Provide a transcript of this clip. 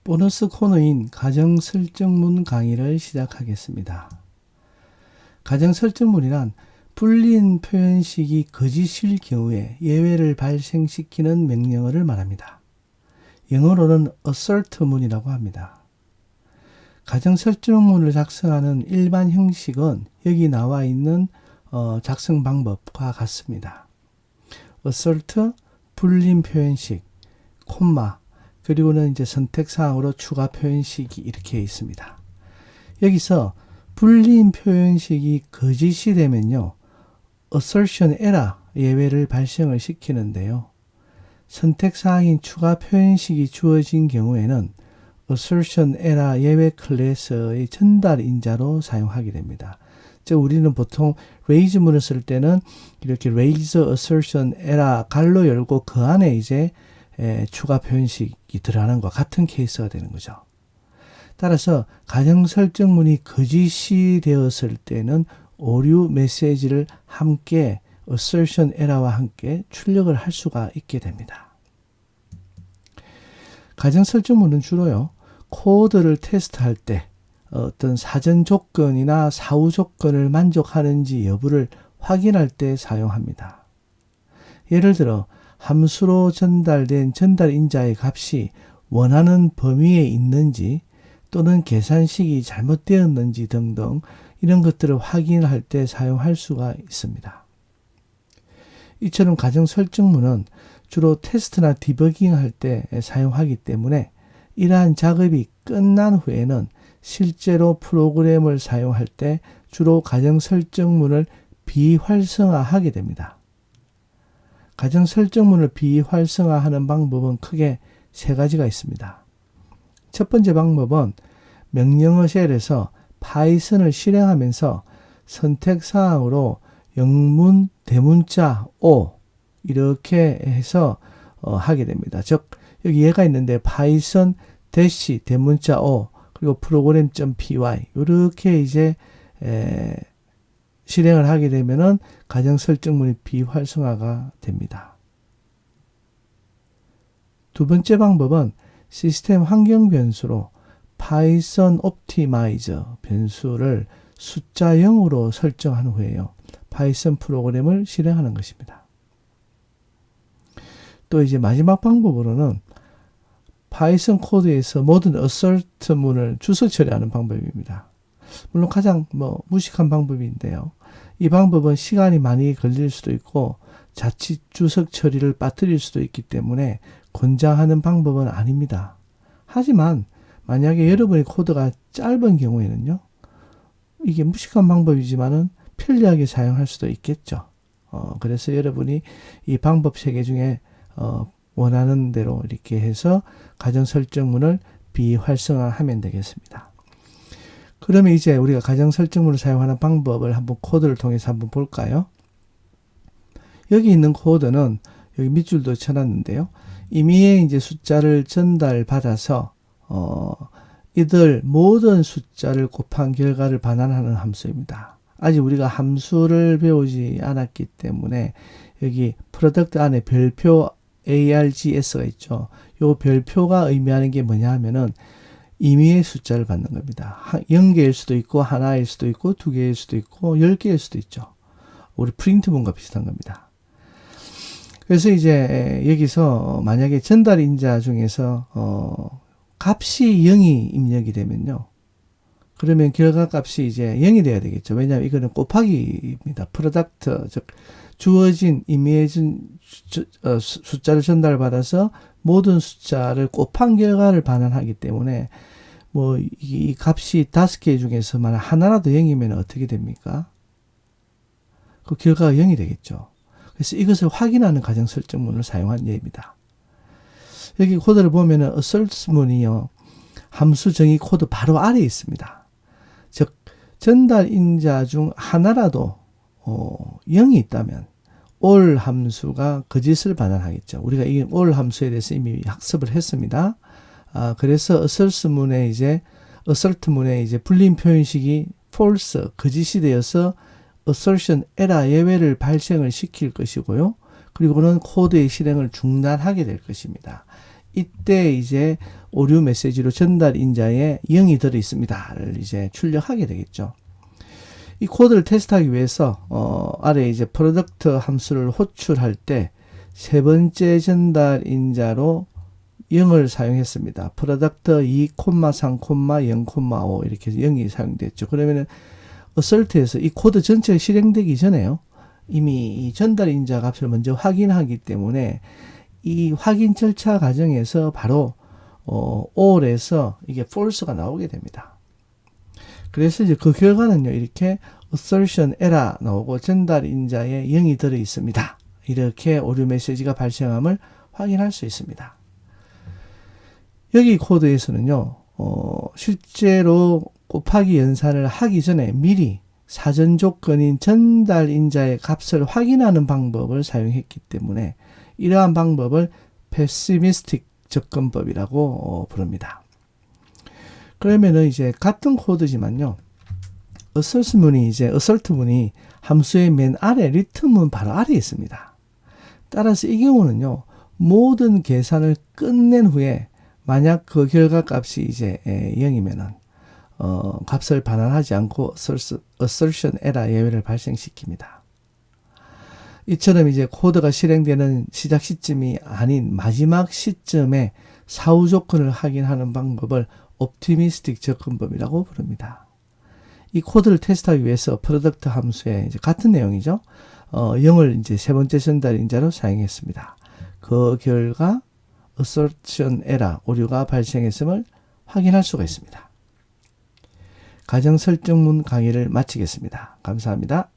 보너스 코너인 가정 설정문 강의를 시작하겠습니다. 가정 설정문이란 불리인 표현식이 거짓일 경우에 예외를 발생시키는 명령어를 말합니다. 영어로는 assert문이라고 합니다. 가정 설정문을 작성하는 일반 형식은 여기 나와 있는 작성 방법과 같습니다. assert, 불린 표현식, 콤마, 그리고는 이제 선택사항으로 추가 표현식이 이렇게 있습니다. 여기서 불린 표현식이 거짓이 되면요, assertion error, 예외를 발생을 시키는데요. 선택사항인 추가 표현식이 주어진 경우에는 assertion error 예외 클래스의 전달인자로 사용하게 됩니다. 즉 우리는 보통 raise문을 쓸 때는 이렇게 raise assertion error 갈로 열고 그 안에 이제 추가 표현식이 들어가는 것과 같은 케이스가 되는 거죠. 따라서 가정 설정문이 거짓이 되었을 때는 오류 메시지를 함께 assertion error와 함께 출력을 할 수가 있게 됩니다. 가정 설정문은 주로요, 코드를 테스트할 때 어떤 사전 조건이나 사후 조건을 만족하는지 여부를 확인할 때 사용합니다. 예를 들어 함수로 전달된 전달인자의 값이 원하는 범위에 있는지 또는 계산식이 잘못되었는지 등등 이런 것들을 확인할 때 사용할 수가 있습니다. 이처럼 가정 설정문은 주로 테스트나 디버깅 할 때 사용하기 때문에 이러한 작업이 끝난 후에는 실제로 프로그램을 사용할 때 주로 가정 설정문을 비활성화하게 됩니다. 가정 설정문을 비활성화하는 방법은 크게 세 가지가 있습니다. 첫 번째 방법은 명령어 쉘에서 파이썬을 실행하면서 선택사항으로 영문, 대문자, O 이렇게 해서 하게 됩니다. 즉 여기 얘가 있는데 파이썬 대시 대문자 O 그리고 program.py 이렇게 이제 실행을 하게 되면은 가정 설정문이 비활성화가 됩니다. 두 번째 방법은 시스템 환경 변수로 파이썬 옵티마이저 변수를 숫자 0으로 설정한 후에요, 파이썬 프로그램을 실행하는 것입니다. 또 이제 마지막 방법으로는 파이썬 코드에서 모든 assert문을 주소 처리하는 방법입니다. 물론 가장 무식한 방법인데요. 이 방법은 시간이 많이 걸릴 수도 있고 자칫 주석 처리를 빠뜨릴 수도 있기 때문에 권장하는 방법은 아닙니다. 하지만 만약에 여러분의 코드가 짧은 경우에는요, 이게 무식한 방법이지만은 편리하게 사용할 수도 있겠죠. 그래서 여러분이 이 방법 3개 중에 원하는 대로 이렇게 해서 가정 설정문을 비활성화하면 되겠습니다. 그러면 이제 우리가 가정 설정문을 사용하는 방법을 한번 코드를 통해서 한번 볼까요? 여기 있는 코드는 여기 밑줄도 쳐놨는데요. 임의의 이제 숫자를 전달받아서 이들 모든 숫자를 곱한 결과를 반환하는 함수입니다. 아직 우리가 함수를 배우지 않았기 때문에 여기 프로덕트 안에 별표 args가 있죠. 요 별표가 의미하는 게 뭐냐 하면은 임의의 숫자를 받는 겁니다. 0개일 수도 있고 하나일 수도 있고 2개일 수도 있고 10개일 수도 있죠. 우리 프린트문과 비슷한 겁니다. 그래서 이제 여기서 만약에 전달인자 중에서 값이 0이 입력이 되면요, 그러면 결과 값이 이제 0이 돼야 되겠죠. 왜냐하면 이거는 곱하기입니다. 프로덕트, 즉 주어진 임의해진 숫자를 전달받아서 모든 숫자를 곱한 결과를 반환하기 때문에 이 값이 5개 중에서 만약 하나라도 0이면 어떻게 됩니까? 그 결과가 0이 되겠죠. 그래서 이것을 확인하는 가정 설정문을 사용한 예입니다. 여기 코드를 보면은 assert문이요, 함수 정의 코드 바로 아래에 있습니다. 즉 전달인자 중 하나라도 0이 있다면 all 함수가 거짓을 반환하겠죠. 우리가 이 all 함수에 대해서 이미 학습을 했습니다. 그래서 assert문에 이제 불린 표현식이 false, 거짓이 되어서 assertion error 예외를 발생을 시킬 것이고요. 그리고는 코드의 실행을 중단하게 될 것입니다. 이때 이제 오류 메시지로 전달 인자에 0이 들어 있습니다를 이제 출력하게 되겠죠. 이 코드를 테스트하기 위해서 아래 이제 프로덕트 함수를 호출할 때 세 번째 전달 인자로 0을 사용했습니다. 프로덕트 2, 3, 0, 5 이렇게 해서 0이 사용됐죠. 그러면은 assert에서 이 코드 전체가 실행되기 전에요. 이미 이 전달 인자 값을 먼저 확인하기 때문에 이 확인 절차 과정에서 바로 all에서 이게 false가 나오게 됩니다. 그래서 이제 그 결과는요, 이렇게 assertion error 나오고 전달 인자에 0이 들어 있습니다. 이렇게 오류 메시지가 발생함을 확인할 수 있습니다. 여기 코드에서는요, 실제로 곱하기 연산을 하기 전에 미리 사전 조건인 전달 인자의 값을 확인하는 방법을 사용했기 때문에 이러한 방법을 pessimistic 접근법이라고 부릅니다. 그러면은 이제 같은 코드지만요, assert 문이 함수의 맨 아래 return 문 바로 아래에 있습니다. 따라서 이 경우는요, 모든 계산을 끝낸 후에 만약 그 결과 값이 이제 0이면은 값을 반환하지 않고 assertion error 예외를 발생시킵니다. 이처럼 이제 코드가 실행되는 시작 시점이 아닌 마지막 시점에 사후 조건을 확인하는 방법을 optimistic 접근법이라고 부릅니다. 이 코드를 테스트하기 위해서 프로덕트 함수에 이제 같은 내용이죠. 0을 이제 세 번째 전달 인자로 사용했습니다. 그 결과 assertion error 오류가 발생했음을 확인할 수가 있습니다. 가정 설정문 강의를 마치겠습니다. 감사합니다.